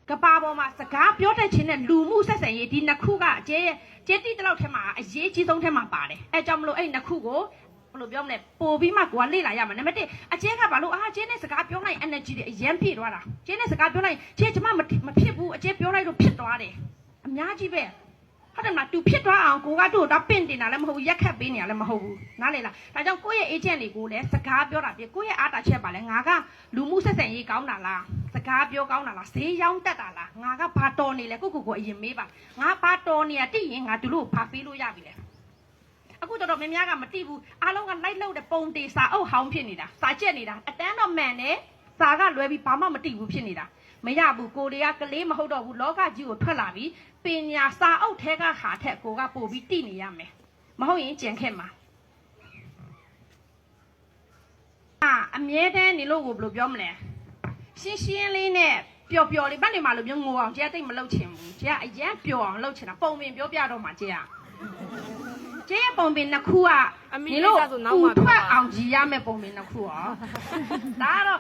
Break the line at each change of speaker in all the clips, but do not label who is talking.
ကဘာပေါ်မှာစကားပြောတတ်ခြင်းနဲ့လူမှုဆက်ဆံရေးဒီနှစ်ခုကကျဲတိတလောက်ထဲမှာအရေးကြီးဆုံးထဲမှာပါတယ်အဲကြောင့်မလို့အဲ့နှစ်ခုကိုဘယ်လိုပြောမလဲပို့ပြီးမှကိုကလေ့လာရမှာနံပါတ်1အကျဲကဘာလို့ကျဲနဲ့စကားပြောလိုက် energy တွေအရင်ပြည့်သွားတာကျဲနဲ့စကားပြောလိုက်ကျဲကျမမဖြစ်ဘူးအကျဲပြောလိုက်လို့ဖြစ်သွားတယ်အများကြီးပဲဟုတ်တယ်မလားသူဖြစ်သွားအောင်ကိုကတို့တော့ပင့်တင်တာလည်းမဟုတ်ဘူးရက်ခတ်ပေးနေတာလည်းမဟုတ်ဘူးနားလေလားဒါကြောင့်ကိုယ့်ရဲ့ agent တွေကိုလည်းစကားပြောတာပြကိုယ့်ရဲ့အားတာချက်ပါလဲငါကလူမှုဆက်ဆံရေးကောင်းတာလားစကားပြောကောင်းတာလားဈေးရောင်းတတ်တာလားငါကဘာတော်နေလဲကိုအရင်မေးပါငါဘာတော်နေရတိရင်ငါတို့ဘာပေးလို့ရပြီလဲအခုတော်များများကမတိဘူးအားလုံးကလိုက်လို့တဲ့ပုံတေစာအုပ်ဟောင်းဖြစ်နေတာစာကျက်နေတာအတန်းတော့မှန်တယ်စာကလွဲပြီးဘာမှမတိဘူးဖြစ်နေတာမရဘူးကိုတွေကကလေးမဟုတ်တော့ဘူးလောကကြီးကိုထွက်လာပြီးပညာစာအုပ်ထဲကဟာထက်ကိုကပို့ပြီးတိနေရမယ်မဟုတ်ရင်ကြံခဲ့မှာအမြဲတမ်းနေလို့ကိုဘယ်လိုပြောမလဲရှင်းရှင်းလေးနဲ့ပျော်ပျော်လေးဗတ်နေမှာလို့မျိုးငိုအောင်ကျဲတိတ်မလုပ်ချင်ဘူးကျဲအရန်ပျော်အောင်လုပ်ချင်တာပုံပင်ပြောပြတော့မှကျဲပုံပင်နှစ်ခုကနေလို့ပူထွက်အောင်ကြည်ရမယ်ပုံပင်နှစ်ခုရောဒါကတော့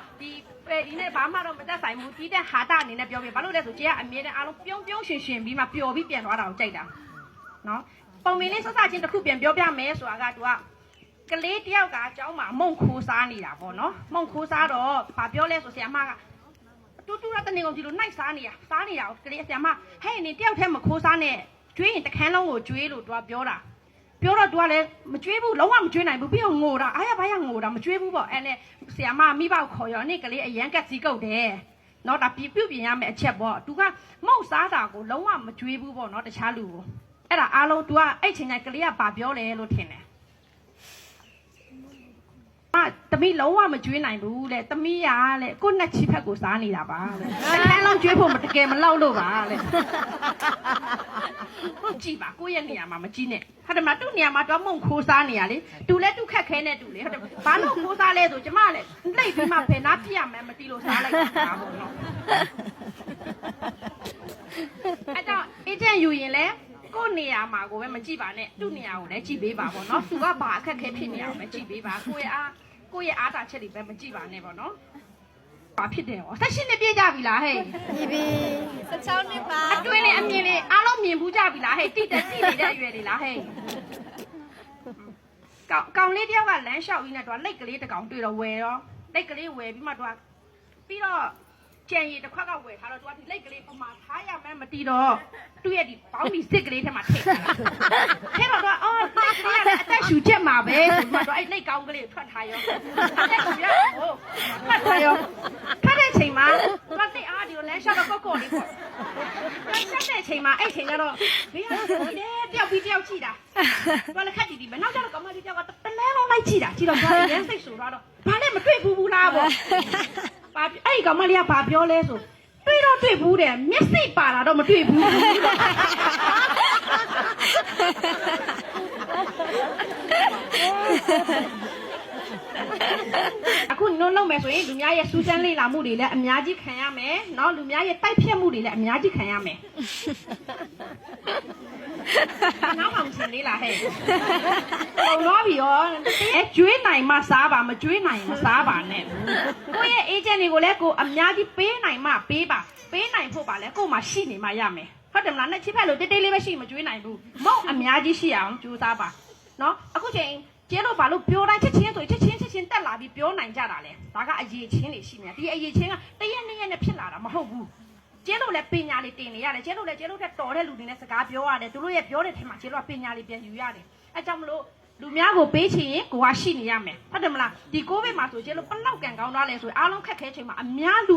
ဒီနေ့ဘာမှတော့မသက်ဆိုင်ဘူးတီးတဲ့ဟာတာအနေနဲ့ပြောပြဘာလို့လဲဆိုကျဲကအမြဲတမ်းအားလုံးပြုံးပြုံးရှင်ရှင်ပြီးမှပျော်ပြီးပြန်သွားတာကိုကြိုက်တာနော်ပုံပင်လေးစစချင်းတစ်ခုပြန်ပြောပြမယ်ဆိုတာကသူကကလေးတယောက်ကကျောင်းမှာမုံခိုးစားနေတာပေါ့နော်မုံခိုးစားတော့ဘာပြောလဲဆိုဆရာမကတူတူရတဲ့နေကုန်ကြီးလို့နိုင်စားနေတာကိုကလေးဆရာမဟဲ့နေတယောက်တည်းမခိုးစားနဲ့ကျွေးရင်တခန်းလုံးကိုကျွေးလို့သူကပြောတော့သူကလည်းမကျွေးဘူးလုံးဝမကျွေးနိုင်ဘူးပြီးတော့ငိုတာအားရဘာရငိုတာမကျွေးဘူးပေါ့အဲ့နဲ့ဆရာမမိဘကိုခေါ်ရောနေ့ကလေးအရန်ကက်စီကုတ်တယ်နော်ဒါပြုတ်ပြင်ရမယ်အချက်ပေါ့သူကမုတ်စားတာကိုလုံးဝမကျွေးဘူးပေါ့နော်တခြားလူကိုအဲ့ဒါအားလုံးသူကအဲ့ချိန်တိုင်းကလေးကဘာပြောလဲလို့ထင်တယ်သမီးလုံးဝမကျွေးနိုင်ဘူးတဲ့သမီးရတဲ့ကိုနှစ်ချီဖက်ကိုစားနေတာပါတဲ့တန်းလုံးကျွေးဖို့တကယ်မလောက်လို့ပါတဲ့ကြည့်ပါကိုယ့်ရဲ့နေရာမှာမကြည့်နဲ့ဟုတ်တယ်မသူ့နေရာမှာတော့မုံခိုးစားနေရလေတူလဲတူခက်ခဲနဲ့တူလေဟုတ်တယ်ဘာလို့ခိုးစားလဲဆိုကျမလည်းနှိပ်ပြီးမှဖယ်နာပြရမယ်မတီးလို့စားလိုက်တာပေါ့နော်အဲ့တော့ agent ယူရင်လဲကိုနေရာမှာကိုပဲမကြည့်ပါနဲ့သူ့နေရာကိုလည်းကြည့်ပေးပါပေါ့နော်သူကဘာအခက်ခဲဖြစ်နေအောင်ပဲကြည့်ပေးပါကိုရဲ့အားတာချက်တွေပဲမကြည့်ပါနဲ့ပေါ့နော်ဘာဖြစ်တယ်ဟော16နှစ်ပြည့်ကြပြီလားဟဲ့
ပြီ16နှစ်ပါ
အတွင်းလေးအမြင်လေးအားလုံးမြင်ဘူးကြပြီလားဟဲ့တိတက်တိနေတဲ့အရွယ်လေးလားဟဲ့ကောင်လေးတယောက်ကလမ်းလျှောက်ပြီးနဲ့တော့လိတ်ကလေးတစ်ကောင်တွေ့တော့ဝယ်တော့လိတ်ကလေးဝယ်ပြီးမှတော့ပြီးတော့ကျန်ရည်တစ်ခွက်ကဝယ်ထားတော့သူကဒီလိတ်ကလေးပမာထားရမှန်းမတီးတော့သူ့ရဲ့ဒီဘောင်းမီစစ်ကလေးထဲမှာထည့်တော့အော်လိတ်ကလေးကအသက်ရှူချက်မှာပဲဆိုမှတော့အဲ့လိတ်ကောင်းကလေးထွက်ထားရောအဲ့ကောင်ရဟိုထွက်ထားရောခက်တဲ့ချိန်မှာသူကတိတ်အားဒီလိုလမ်းလျှောက်တော့ကော့လေးပေါ့ဆက်တဲ့ချိန်မှာအဲ့ချိန်ကျတော့ဘေးကတယောက်ပြီးတယောက်ကြည့်တာသူကလည်းခက်တီပဲနောက်ကျတော့ကောင်မလေးတယောက်ကတလဲလုံးလိုက်ကြည့်တာကြည့်တော့ဘာလဲရမ်းစိတ်ဆိုတော့ဘာနဲ့မတွေ့ဘူးလားပေါ့အဲ့ဒီကောင်မလေးကဘာပြောလဲဆိုတွေ့တော့တွေ့ဘူးတယ်မျက်စိပါတာတော့မတွေ့ဘူးအခုညလုံးမယ်ဆိုရင်လူများရဲ့စူးစမ်းလေ့လာမှုတွေလည်းအများကြီးခံရမယ်เนาะလူများရဲ့တိုက်ဖြတ်မှုတွေလည်းအများကြီးခံရမယ်နောက်မှမစင်လေးလားဟဲ့ပုံတော့ပြီရောကျွေးနိုင်မှစားပါမကျွေးနိုင်မစားပါနဲ့ကိုယ့်ရဲ့ agent တွေကိုလည်းကိုအများကြီးပေးနိုင်မှပေးပါပေးနိုင်ဖို့ပါလဲကို့မှာရှိနေမှရမယ်ဟုတ်တယ်မလားနဲ့ချစ်ဖက်လို့တိတ်တိတ်လေးပဲရှိမကျွေးနိုင်ဘူးမဟုတ်အများကြီးရှိအောင်ကြိုးစားပါနော်အခုချိန်ကျဲလို့ဘာလို့ပြောတိုင်းချက်ချင်းဆိုချက်ချင်းတက်လာပြီးပြောနိုင်ကြတာလဲဒါကအရေးချင်းတွေရှိနေတာဒီအရေးချင်းကတရက်နှစ်ရက်နဲ့ဖြစ်လာတာမဟုတ်ဘူးကျဲလို့လည်းပညာလေးတင်နေရတယ်ကျဲလို့ထက်တော်တဲ့လူတွေနဲ့စကားပြောရတယ်သူတို့ရဲ့ပြောတဲ့ထဲမှာကျဲလို့ကပညာလေးပြန်ယူရတယ်အဲကြောင့်မလို့လူများကိုပေးချင်ရင်ကိုကရှိနေရမယ်ဟုတ်တယ်မလားဒီကိုဗစ်မှာဆိုကျဲလို့ဘလောက်ကန်ကောင်းသွားလဲဆိုအားလုံးခက်ခဲချိန်မှာအများကြီ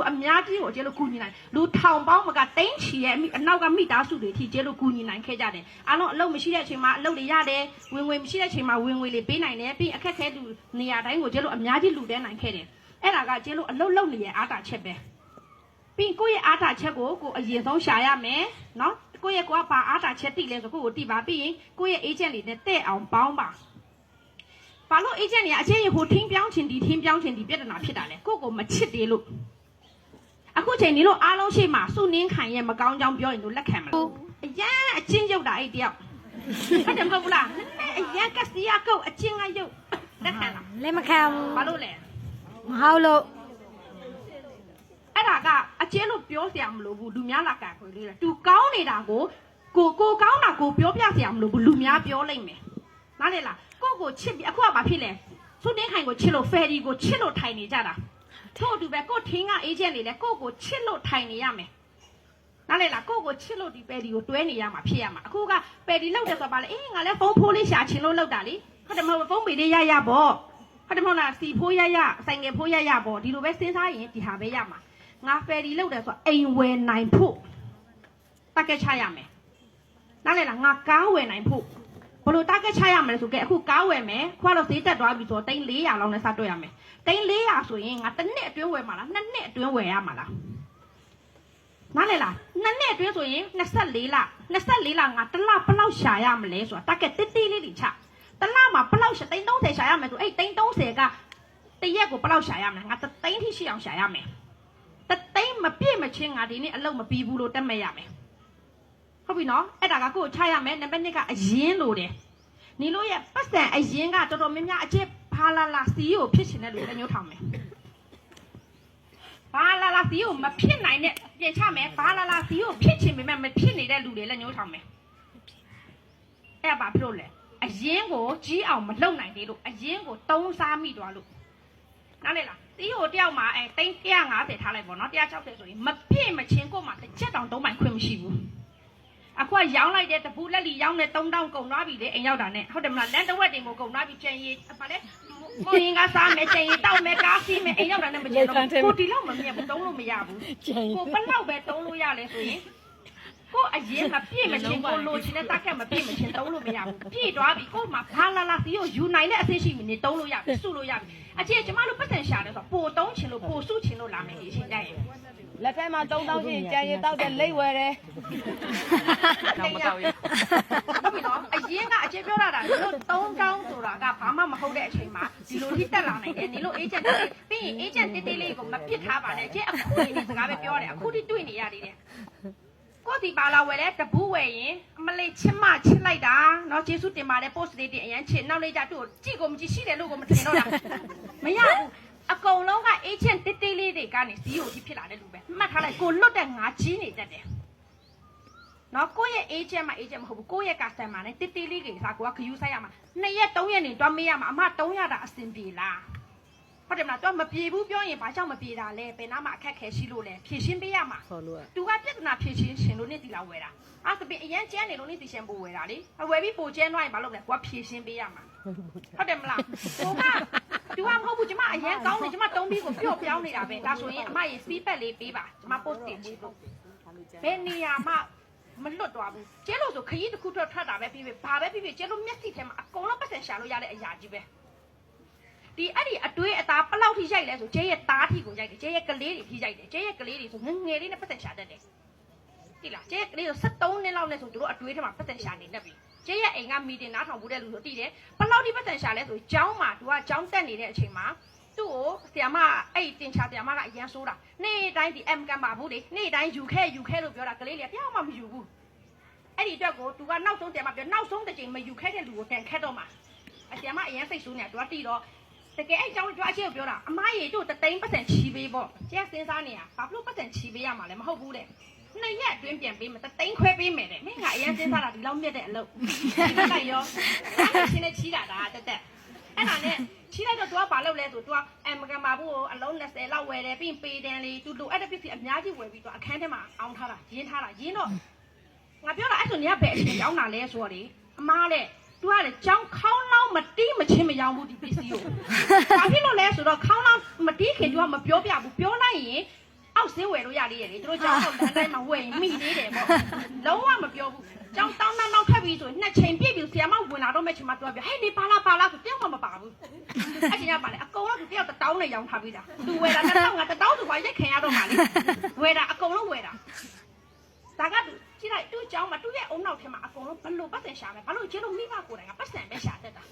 းကိုကျဲလို့ကူညီနိုင်လူထောင်ပေါင်းမကတိန်းချီရဲ့အနောက်ကမိသားစုတွေထိကျဲလို့ကူညီနိုင်ခဲ့ကြတယ်အားလုံးအလုပ်မရှိတဲ့အချိန်မှာအလုပ်တွေရတယ်ဝင်ငွေမရှိတဲ့အချိန်မှာဝင်ငွေလေးပေးနိုင်တယ်ပြီးအခက်ခဲလူနေရာတိုင်းကိုကျဲလို့အများကြီးလူတဲနိုင်ခဲ့တယ်အဲ့ဒါကကျဲလို့အလုပ်လုပ်နေရအားတာချက်ပဲပြီးကိုယ့်ရဲ့အားတာချက်ကိုအရင်ဆုံးရှာရမယ်နော်ကိုယ့်ရဲ့ကိုကဘာအားတာချက်တိလဲဆိုကိုတိပါပြီးရင်ကိုယ့်ရဲ့ agent လေးနဲ့တဲ့အောင်ပေါင်းပါဘာလို့ agent တွေကအချင်းရဟိုထင်းပြောင်းချင်ဒီပြဿနာဖြစ်တာလဲကိုမချစ်သေးလို့အခုချိန်นี้လို့အားလုံးရှိမှစုနင်းခံရဲ့မကောင်းကြောင်းပြောရင်တို့လက်ခံမလားအရင်အချင်းရုပ်တာအဲ့တယောက်ဟုတ်တယ်မဟုတ်ဘူးလားအရင်ကစီယာကုတ်အချင်းကရုပ်လက်ခံလား
လက်မခံဘူးဘ
ာလို့လဲမ
ဟုတ်လို့
အဲ့ ဒါကအကျဲလို့ပြောစရာမလိုဘူးလူများလာကန်ခွေလေးတယ်သူကောင်းနေတာကိုကောင်းတာကိုပြောပြစရာမလိုဘူးလူများပြောလိုက်မယ်နားလေလားကိုချစ်ပြီးအခုကဘာဖြစ်လဲသူတင်းခိုင်ကိုချစ်လို့ဖယ်ရီကိုချစ်လို့ထိုင်နေကြတာထို့အတူပဲကိုထင်းကအေဂျင့်နေလဲကိုချစ်လို့ထိုင်နေရမယ်နားလေလားကိုချစ်လို့ဒီပယ်ဒီကိုတွဲနေရမှာဖြစ်ရမှာအခုကပယ်ဒီလောက်တယ်ဆိုပါလေအေးငါလဲဖုန်းဖိုးလေးရှာချင်လို့လောက်တာလေဟုတ်တယ်မဟုတ်ဖုန်းပေလေးရပေါ့ဟုတ်တယ်မဟုတ်လားစီဖိုးရဆိုင်ငယ်ဖိုးရပေါ့ဒီလိုပဲစဉ်းစားရင်ဒီဟာပဲရမှာငါပယ်ဒီလောက်တယ်ဆိုအိမ်ဝယ်နိုင်ဖို့တက်ကက်ချရမယ်နားလေလားငါကားဝယ်နိုင်ဖို့ဘလို့တက်ကက်ချရမယ်လဲဆိုကဲအခုကားဝယ်မယ်ခွာတော့ဈေးတက်သွားပြီဆိုတော့300လောက်နဲ့စတွေ့ရမယ်300ဆိုရင်ငါတစ်နှစ်အတွင်းဝယ်မှာလား2နှစ်အတွင်းဝယ်ရမှာလားနားလေလား2နှစ်အတွင်းဆိုရင်24လငါတစ်လဘလောက်ရှာရမလဲဆိုတာတက်ကက်တိတိလေးတွေချတစ်လမှာဘလောက်ရှာ330ရှာရမယ်ဆိုအဲ့330ကတရက်ကိုဘလောက်ရှာရမလဲငါ3ထိရှိအောင်ရှာရမယ်3မပြည့်မချင်းငါဒီနေ့အလုပ်မပြီးဘူးလို့တက်မဲ့ရမယ်ဟုတ်ပြီနော်အဲ့ဒါကကိုချရမယ်နံပါတ်1ကအရင်လို့တယ်နီလို့ရဲ့ပတ်စံအရင်ကတော်တော်များများအကျက်ဘာလာစီကိုဖြစ်ရှင်တဲ့လူလည်းညှို့ထောင်မယ်ဘာလာစီကိုမဖြစ်နိုင်တဲ့ပြင်ချမယ်ဘာလာစီကိုဖြစ်ချင်ပေမဲ့မဖြစ်နေတဲ့လူတွေလည်းညှို့ထောင်မယ်အဲ့ဘာဖြစ်လို့လဲအရင်ကိုကြီးအောင်မလုပ်နိုင်သေးလို့အရင်ကိုတုံးစားမိသွားလို့နားလေလားစီကိုတယောက်မှာ150ထားလိုက်ပေါ့နော်160ဆိုရင်မပြည့်မချင်းကိုမှတစ်ချက်တောင်3ပိုင်ခွင့်မရှိဘူးအခုကရောင်းလိုက်တဲ့တပူလက်လီရောင်းတဲ့3000ကုန်သွားပြီလေအိမ်ရောက်တာနဲ့ဟုတ်တယ်မလားလန်တဝက်တင်ကိုကုန်သွားပြီကျန်ရည်ဗာလဲမောင်ရင်ကစားမယ်ကျန်ရည်တောက်မယ်ကားစီးမယ်အိမ်ရောက်တာနဲ့မကျန်တော့ကိုဒီလောက်မမြတ်ဘူးတုံးလို့မရဘူးကိုဘလောက်ပဲတုံးလို့ရလဲဆိုရင်ကိုအရင်မပြည့်မချင်းကိုလိုချင်တဲ့တက်ခက်မပြည့်မချင်းတုံးလို့မရဘူးပြည့်သွားပြီကိုမှဘာလာစီကိုယူနိုင်တဲ့အဆင့်ရှိပြီနေတုံးလို့ရပြီစုလို့ရပြီအချင်းကျမတို့ပတ်စံရှာတယ်ဆိုပိုတုံးချင်လို့ပိုစုချင်လို့လာမယ်ဒီအချင်းကြရဲ့လ
က်ထဲမှာ3000ရှိရင်ကြံရည်တောက်တဲ့လိတ်ဝယ်တယ်
တော့မတော့ရဟုတ်ပြီနော်အရင်ကအချင်းပြောတာဒါလို့3000ဆိုတာကဘာမှမဟုတ်တဲ့အချိန်မှာဒီလိုထိတက်လာနိုင်တယ်ဒီလိုအေဂျင့်တွေပြီးရင်အေဂျင့်တေးလေးကိုမပစ်ထားပါနဲ့အချင်းအခုဒီစကားပဲပြောတယ်အခုထိတွေ့နေရသေးတယ်ကိုစီပါလာဝယ်လဲတပူးဝယ်ရင်အမလေးချစ်လိုက်တာနော်ကျေးဇူးတင်ပါတယ် post လေးတင်အရင်ချစ်နောက်လေးကြသူ့ကိုကြည့်ကိုမကြည့်ရှိတယ်လို့ကိုမထင်တော့တာမရဘူးအကုန်လုံးက agent တေးသေးလေးတွေကနေစီးကိုဒီဖြစ်လာတဲ့လူပဲမှတ်ထားလိုက်ကိုလွတ်တဲ့ငါကြီးနေတတ်တယ်နော်ကိုရဲ့ agent မှာ agent မဟုတ်ဘူးကိုရဲ့ customer နဲ့တေးသေးလေးတွေစားကိုကခယူဆိုင်ရမှာ2ရက်3ရက်နေတော့မေးရမှာအမ300တာအဆင်ပြေလားဟုတ်တယ်မလားတော့မပြေဘူးပြောရင်ဘာကြောင့်မပြေတာလဲဘယ်နာမှအခက်ခဲရှိလို့လဲဖြည့်ရှင်းပေးရမှာသူကပြဿနာဖြည့်ရှင်းရှင်လို့နေတီလာဝယ်တာအဲ့ဒါပြင်အရင်ကျန်းနေလို့နေတီရှင်ပို့ဝယ်တာလေဝယ်ပြီးပို့ကျန်းသွားရင်ဘာလုပ်လဲကိုကဖြည့်ရှင်းပေးရမှာဟုတ်တယ်မလားကိုကသူကမဟုတ်ဘူးကျမအရင်ကောင်းနေကျမတုံးပြီးကိုပြော့ပြောင်းနေတာပဲဒါဆိုရင်အမရေစီးပက်လေးပေးပါကျမ post တင်ချင်လို့ဘယ်နေရာမှမလွတ်သွားဘူးကျဲလို့ဆိုခရီးတစ်ခုထွက်တာပဲပြီးပြီဘာပဲပြီးပြီကျဲလို့မျက်စိထဲမှာအကုန်လုံးပတ်စံရှာလို့ရတဲ့အရာကြီးပဲဒီအဲ့ဒီအတွေးအသားဘလောက်ထိရိုက်လဲဆိုကျဲရဲ့သားထိကိုရိုက်တယ်ကျဲရဲ့ကလေးတွေထိရိုက်တယ်ကျဲရဲ့ကလေးတွေဆိုငငယ်လေးနဲ့ပတ်စံရှာတတ်တယ်တိလားကျဲရဲ့ကလေးဆို73နှစ်လောက်နဲ့ဆိုသူတို့အတွေးထဲမှာပတ်စံရှာနေတတ်ပြီကျဲရဲ့အိမ်ကမီတင်နားထောင်ဘူးတဲ့လူဆိုတိတယ်ဘလောက်ထိပတ်စံရှာလဲဆိုကျောင်းမှာသူကကျောင်းတက်နေတဲ့အချိန်မှာသူ့ကိုဆရာမအဲ့တင်ချာဆရာမကအရန်ဆိုးတာနေ့တိုင်းဒီ M ကန်ပါဘူးလေနေ့တိုင်းယူခဲလို့ပြောတာကလေးလေးတယောက်မှမယူဘူးအဲ့ဒီအတွက်ကိုသူကနောက်ဆုံးဆရာမပြောနောက်ဆုံးတစ်ချိန်မယူခဲတဲ့လူကိုတန်ခတ်တော့မှာဆရာမအရန်စိတ်ဆိုးနေတာသူကတိတော့တကယ်အဲ့ကျောင်းကျွားအချင်းကိုပြောတာအမရေတို့3%ချီပေးပေါ့ကျဲစဉ်းစားနေတာဘာလို့ပတ်စံချီပေးရမှာလဲမဟုတ်ဘူးတဲ့2ရက်အတွင်းပြန်ပေးမယ်3ခွဲပေးမယ်တဲ့မင်းကအရင်စဉ်းစားတာဒီလောက်မြက်တဲ့အလုပ်ဒီကရောရှင်းနေချီတာဒါတက်အဲ့ဒါနဲ့ချီလိုက်တော့ तू ကဘာလုပ်လဲဆို तू ကအမကန်ပါဘူးကိုအလုံး20လောက်ဝယ်တယ်ပြီးပေးတယ်လေ तू လိုအဲ့တဲ့ပစ္စည်းအများကြီးဝယ်ပြီး तू အခန်းထဲမှာအောင်းထားတာရင်းထားတာရင်းတော့ငါပြောတာအဲ့ဆိုနေကဘယ်အချိန်ရောင်းတာလဲဆိုတော့လေအမားတဲ့သူကလေကြောင်းခေါင်းလောင်းမတီးမချင်းမရောဘူးဒီပစ္စည်းကိုဘာဖြစ်လို့လဲဆိုတော့ခေါင်းလောင်းမတီးခင်သူကမပြောပြဘူးပြောလိုက်ရင်အောက်ဆင်းဝယ်လို့ရသေးတယ်လေသူတို့ကြောင်းတော့တန်းတိုင်းမှာဝယ်ရင်မိသေးတယ်ပေါ့လုံးဝမပြောဘူးကြောင်းတောင်းနောက်ထပ်ပြီးဆိုနှစ်ချိန်ပြည့်ပြီဆရာမဝင်လာတော့မဲ့ချိန်မှာသူကပြောဟဲ့နေပါလားဆိုတယောက်မှမပါဘူးအဲ့ချိန်ကပါလေအကုန်လုံးသူတယောက်1000နဲ့ရောင်းထားပြီးတာသူဝယ်တာ1000က1000ဆိုဘာရက်ခင်ရတော့မှလေဝယ်တာအကုန်လုံးဝယ်တာဒါကကြည့်လိုက်သူ့เจ้าမှာသူ့ရဲ့အုံနောက်ထဲမှာအကုန်လုံးဘလို့ပတ်စံရှာမယ်ဘာလို့ကျလို့မိဘကိုယ်တိုင်ကပတ်စံပဲရှာတတ်တ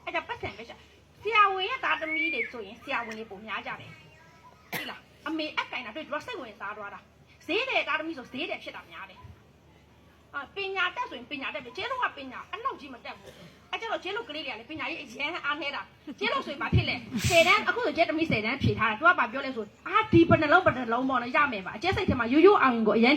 ာအဲ့ဒါပတ်စံပဲရှာဆရာဝန်ရဲ့သားသမီးတွေဆိုရင်ဆရာဝန်တွေပုံများကြတယ်ဒီလားအမေအကင်တာတွေ့သူကစိတ်ဝင်စားသွားတာဈေးတယ်သားသမီးဆိုဈေးတယ်ဖြစ်တာများတယ် ပညာတက်ဆိုရင်ပညာတက်ပြီကျဲလို့ကပညာအဲ့လောက်ကြီးမတက်ဘူးအဲ့ကျတော့ကျဲလို့ကလေးတွေကလည်းပညာရေးအရင်အားနေတာကျဲလို့ဆိုရင်ဘာဖြစ်လဲ10တန်းအခုဆိုကျဲသမီး10တန်းဖြေထားတာသူကဘာပြောလဲဆိုဒီဘယ်နှလုံးပေါ့နော်ရမယ်ပါအကျဲစိတ်ထဲမှာရိုးရိုးအောင်ကိုအရန်